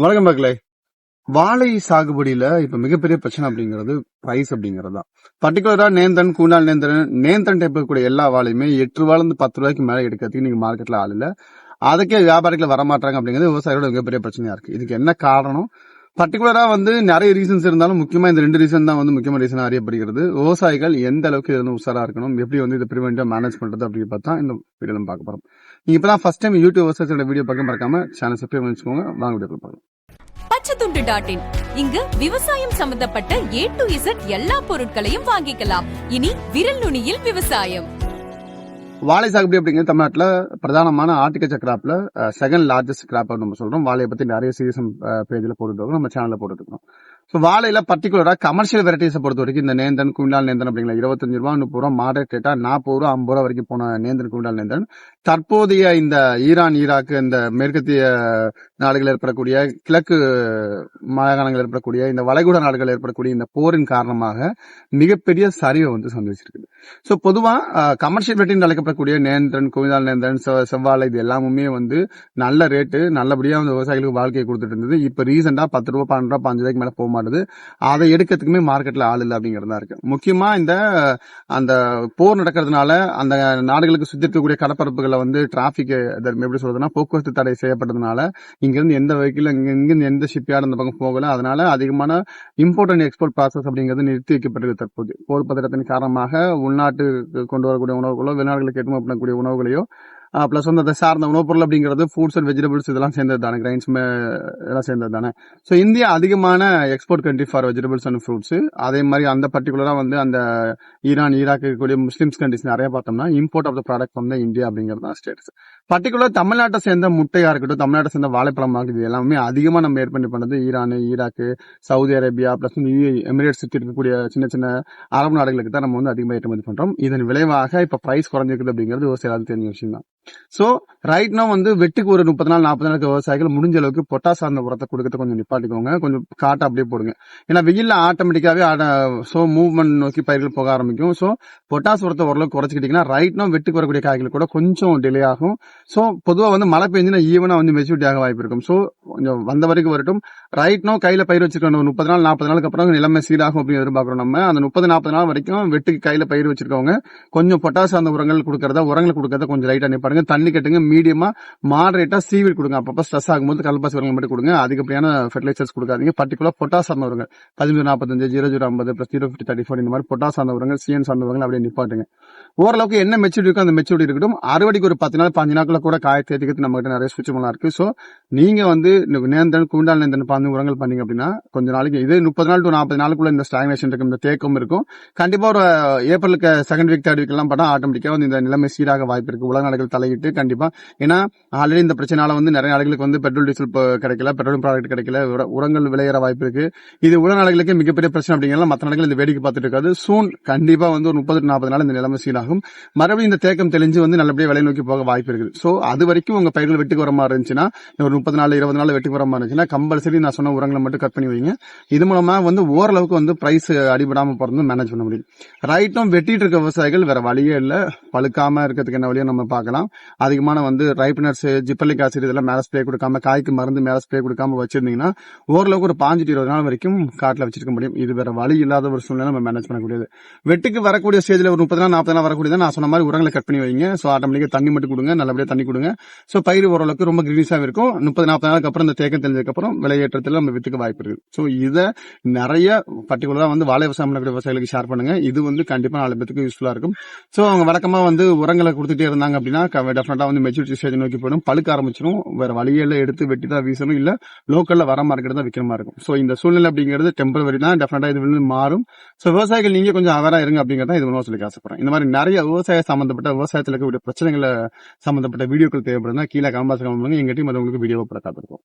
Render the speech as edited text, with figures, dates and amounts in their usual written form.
வணக்கம் மக்களே. வாழை சாகுபடியில இப்ப மிகப்பெரிய பிரச்சனை அப்படிங்கிறது பிரைஸ் அப்படிங்கிறது தான். பர்டிகுலரா நேந்தன், கூண்டால் நேந்தன் டைப் இருக்கக்கூடிய எல்லா வாழையுமே 8 ரூபாயிலிருந்து 10 ரூபாய்க்கு மேல எடுக்கிறதுக்கு நீங்க மார்க்கெட்ல ஆள் இல்ல. அதுக்கே வியாபாரிகள் வரமாட்டாங்க அப்படிங்கிறது விவசாயியோட மிகப்பெரிய பிரச்சனையா இருக்கு. இதுக்கு என்ன காரணம்? பர்டிகுலரா நிறைய ரீசன்ஸ் இருந்தாலும் முக்கியமா இந்த 2 ரீசன் தான் முக்கியமான ரீசன் அறியப்படுகிறது. விவசாயிகள் எந்த அளவுக்கு இது உஷாரா இருக்கணும், எப்படி இதை பிரிவென்டிவா மேனேஜ் பண்றது அப்படின்னு பார்த்தா இந்த வீடியோ நம்ம பார்க்க போறோம். நீங்க இப்பதான் ஃபர்ஸ்ட் டைம் யூடியூப் விவசாயத்தோட வீடியோ பார்க்க மறக்காம சேனல் சப்ஸ்கிரைப் பண்ணி வச்சுக்கோங்க. வாங்க வீடியோ பார்க்கலாம். பச்சைத்துண்டு.in இங்கு விவசாயம் சம்பந்தப்பட்ட A to Z எல்லா பொருட்களையும் வாங்கிக்கலாம். இனி விரல் நுனியில் விவசாயம். வாழை சாகுபடி அப்படிங்கிறது தமிழ்நாட்டில் பிரதானமான ஆர்டிகல்ச்சர் கிராப்ல செகண்ட் லார்ஜஸ்ட் கிராப் நம்ம சொல்றோம். வாழையை பத்தி நிறைய சீசன் பேஜ்ல போட்டுருக்கோம், நம்ம சேனல்ல போட்டுருக்கோம். ஸோ வாழையில பர்டிகுலரா கமர்ஷியல் வெரைட்டிஸை பொறுத்த வரைக்கும் இந்த நேந்தன், குண்டால் நேந்தன் அப்படிங்கிற 25 ரூபா, 30 ரூபா, மாடரேட் ரேட்டா 40 ரூபா, 50 ரூபா வரைக்கும் போன நேந்தன், குண்டால் நேந்தன் தற்போதைய இந்த ஈரான், ஈராக், இந்த மேற்கத்திய நாடுகள் ஏற்படக்கூடிய, கிழக்கு மாகாணங்கள் ஏற்படக்கூடிய, இந்த வளைகுடா நாடுகள் ஏற்படக்கூடிய இந்த போரின் காரணமாக மிகப்பெரிய சரிவை சந்திச்சிருக்குது. ஸோ பொதுவா கமர்ஷியல் வெரைட்டின்னு அழைக்கப்படக்கூடிய நேந்தன், குண்டால் நேந்தன், செவ்வாழை இது எல்லாமே நல்ல ரேட்டு, நல்லபடியா விவசாயிகளுக்கு வாழ்க்கையை கொடுத்துட்டு இருந்தது. இப்ப ரீசெண்டா 10 ரூபா, 12 ரூபா, 5 ரூபாய்க்கு மேல போக மாட்டுது. அதை எடுக்கிறதுக்குமே மார்க்கெட்ல ஆள் இல்லை அப்படிங்கறதா இருக்கு. முக்கியமா அந்த போர் நடக்கிறதுனால அந்த நாடுகளுக்கு சுத்தி இருக்கக்கூடிய கடற்பரப்புகளை டிராபிக் எப்படி சொல்றதுன்னா போக்குவரத்து தடை செய்யப்பட்டதுனால இங்கிருந்து எந்த வெஹிக்கிள், இங்கிருந்து எந்த ஷிப்யார்டு அந்த பக்கம் போகல. அதனால அதிகமான இம்போர்ட் அண்ட் எக்ஸ்போர்ட் ப்ராசஸ் அப்படிங்கிறது நிறுத்தி வைக்கப்பட்டிருக்கு. தற்போது போர் பதட்டத்தின் காரணமாக உள்நாட்டுக்கு கொண்டு வரக்கூடிய உணவுகளோ, வெளிநாடுகளுக்கு ஏற்றுமதி பண்ணக்கூடிய உணவுகளையோ, பிளஸ் அதை சார்ந்த உணவுப் பொருள் அப்படிங்கிறது ஃப்ரூட்ஸ் அண்ட் வெஜிடபிள்ஸ் இதெல்லாம் சேர்ந்தது தானே, கிரைன்ஸ் எல்லாம் சேர்ந்தது தானே. ஸோ இந்தியா அதிகமான export country for vegetables and fruits. அதே மாதிரி அந்த பர்டிகுலரா அந்த ஈரான், ஈராக் இருக்கக்கூடிய முஸ்லிம்ஸ் கண்ட்ரிஸ் நிறைய பார்த்தோம்னா import of the product from the India அப்படிங்கிறது தான் ஸ்டேட்ஸ். பர்டிகுலர் தமிழ்நாட்டை சேர்ந்த முட்டையா இருக்கட்டும், தமிழ்நாட்டை சேர்ந்த வாழைப்பழமாக இது எல்லாமே அதிகமா நம்ம ஏற்பண்ணி பண்ணது Iran, Iraq, Saudi Arabia, plus Emirates சுற்றி இருக்கக்கூடிய சின்ன சின்ன அரபு நாடுகளுக்கு தான் நம்ம அதிகமாக ஏற்றுமதி பண்றோம். இதன் விளைவாக இப்ப பிரைஸ் குறைஞ்சிருக்குது அப்படிங்கிறது விவசாயிகளுக்கு தெரிஞ்ச விஷயம் தான். சோ ரைட் நோ வெட்டுக்கு ஒரு 30 நாள் 40 நாளுக்கு விவசாயிகள் முடிஞ்ச அளவுக்கு பொட்டாஸ் சார்ந்த உரத்தை கொடுக்கறது கொஞ்சம் நிப்பாட்டிக்கோங்க. கொஞ்சம் காட்ட அப்படியே போடுங்க. ஏன்னா வெயில்ல ஆட்டோமேட்டிக்காவே மூவ்மெண்ட் நோக்கி பயிர்கள் போக ஆரம்பிக்கும். சோ பொட்டாஸ் உரத்தை ஓரளவுக்கு குறைச்சிக்கிட்டீங்கன்னா ரைட் நோ வெட்டுக்கு வரக்கூடிய காய்கள் கூட கொஞ்சம் டிலே ஆகும். சோ பொதுவா மழை பெஞ்சுன்னா ஈவனா மெச்சூரிட்டி ஆக வாய்ப்பு இருக்கும். சோ கொஞ்சம் வந்த வரைக்கும் வரட்டும். ரைட் நோ கையில பயிர் வச்சிருக்கோம், 30 நாள் 40 நாளுக்கு அப்புறம் நிலைமை சீராகும் அப்படின்னு எதிர்பார்க்கிறோம். நம்ம அந்த 30-40 நாள் வரைக்கும் வெட்டுக்கு கையில பயிர் வச்சிருக்கவங்க கொஞ்சம் பொட்டாஸ் அந்த உரங்கள் கொடுக்கறத கொஞ்சம் லைட்டா நிப்பாடுங்க. தண்ணி கட்டுங்க, மீடியமா மாடரேட்டா சீவிட் கொடுங்க. அப்பப்ப ஸ்ட்ரெஸ் ஆகும்போது கல்பாசி உரங்கள் மட்டும் கொடுங்க. அதிகப்படியான ஃபெர்டிலைசர்ஸ் கொடுக்காதீங்க. பர்டிகுலர் பொட்டாஸ் சார்ந்த உரங்கள் 1345, 0050, பிளஸ் 05034 இந்த மாதிரி பொட்டாஸ் சார்ந்த உரங்கள், சிஎன் சார்ந்த உரங்கள் அப்படியே நிப்பாட்டுங்க. ஓரளவுக்கு என்ன மெச்சூரிட்டி இருக்கோ அந்த மெச்சூரிட்டி இருக்கட்டும். அறுவடைக்கு ஒரு 10 நாள் 5 நாட்கள கூட காய தேடிக்கிறது நம்ம கிட்ட நிறைய சுவிட்சமெல்லாம் இருக்கு. சோ நீங்க நேந்தன், கூண்டால் நேந்தன் பாந்து உரங்கள் பண்ணீங்க அப்படின்னா கொஞ்ச நாளைக்கு இது 30 நாள் டு 40 நாளுக்குள்ள இந்த ஸ்டாக்னேஷன் இருக்கும், இந்த தேக்கம் இருக்கும். கண்டிப்பா ஒரு ஏப்ரலுக்கு செகண்ட் வீக், தேர்ட் வீக் எல்லாம் பண்ணா ஆட்டோமேட்டிக்கா இந்த நிலைமை சீராக வாய்ப்பு இருக்கு. உலக நாடுகள் தலையிட்டு கண்டிப்பா. ஏன்னா ஆல்ரெடி இந்த பிரச்சனால நிறைய நாடுகளுக்கு பெட்ரோல், டீசல் கிடைக்கல, பெட்ரோல் ப்ராடக்ட் கிடைக்கல, உரங்கள் விளையிற வாய்ப்பு இருக்கு. இது உலக நாடுகளுக்கு மிகப்பெரிய பிரச்சனை அப்படிங்கிறத மற்ற நாடுகள் இந்த வேடிக்கை பார்த்துட்டு இருக்காது. சூன் கண்டிப்பா ஒரு 30-40 நாள் இந்த நிலைமை சீராகும். மறுபடியும் இந்த தேக்கம் தெளிஞ்சு நல்லபடியா விலை நோக்கி போக வாய்ப்பு இருக்குது. சோ அது வரைக்கும் உங்க பயிர்கள் வெட்டுக்கு வர மாதிரி இருந்துச்சுன்னா, ஒரு 30 நாள் 20 நாள் வெட்டுக்கு வர மாதிரி இருந்துச்சுன்னா கம்பல்சரி நான் சொன்ன உரங்களை மட்டும் கட் பண்ணி வைங்க. இது மூலமா ஓரளவுக்கு பிரைஸ் அடிபடாம போறது மேனேஜ் பண்ண முடியும். ரைட்டும் வெட்டிட்டு இருக்க விவசாயிகள் வேற வழியே இல்ல, பழுக்காம இருக்கிறதுக்கு என்ன வழியோ நம்ம பார்க்கலாம். அதிகமான ரைப்னர்ஸ், ஜிப்பர்லிக் ஆசிட் இதெல்லாம் மேல ஸ்ப்ரே கொடுக்காம, காய்க்கு மருந்து மேல ஸ்ப்ரே கொடுக்காம வச்சிருந்தீங்கன்னா ஓரளவுக்கு ஒரு 5-20 நாள் வரைக்கும் காட்டுல வச்சிருக்க முடியும். இது வேற வழி இல்லாத ஒரு சூழ்நிலை நம்ம மேனேஜ் பண்ணக்கூடியது. வெட்டுக்கு வரக்கூடிய ஸ்டேஜ்ல ஒரு 30 நாள் 40 நாள் வரக்கூடியது நான் சொன்ன மாதிரி உரங்களை கட் பண்ணி வைங்க. சோ ஆட்டோமேட்டிக்கா தண்ணி மட்டும் கொடுங்க, நல்லபடியா தண்ணி கொடுங்க. சோ பயிர் ஓரளவுக்கு ரொம்ப கிரீஸா இருக்கும். 30-40 நாளுக்கு அப்புறம் இந்த தேக்கம் தெரிஞ்சதுக்கு அப்புறம் விலையேற்றத்துல நம்ம வித்துக்கு வாய்ப்பு இருக்கு. சோ இத நிறைய பர்டிகுலரா வாழை விவசாயம் பண்ணக்கூடிய விவசாயிகளுக்கு ஷேர் பண்ணுங்க. இது கண்டிப்பா 4 பேருக்கு யூஸ்ஃபுல்லா இருக்கும். சோ அவங்க வழக்கமா உரங்களை கொடுத்துட்டே இருந்தாங்க அப்படின்னா டெஃபினட்டா மெச்சூரிட்டி ஸ்டேஜ் நோக்கி போயிடும், பழுக்க ஆரம்பிச்சிடும். வேற வழியில எடுத்து வெட்டி தான் வீசணும், இல்ல லோக்கல்ல வர மார்க்கெட் தான் விற்கிற மாதிரி இருக்கும். சோ இந்த சூழ்நிலை அப்படிங்கிறது டெம்பரவரி தான், டெஃபினட்டா இது மாறும். சோ விவசாயிகள் நீங்க கொஞ்சம் அவரா இருங்க அப்படிங்கறத இது சொல்லி ஆசைப்படுறேன். இந்த மாதிரி நிறைய விவசாயத்துல இருக்கக்கூடிய பிரச்சனைகளை சம்பந்தப்பட்ட வீடியோக்கள் தேவைப்படுதுன்னா கீழே கமெண்ட் பாக்ஸ்ல கமெண்ட் பண்ணுங்க. எங்க டீம் உங்களுக்கு வீடியோ போட காத்திருக்கோம்.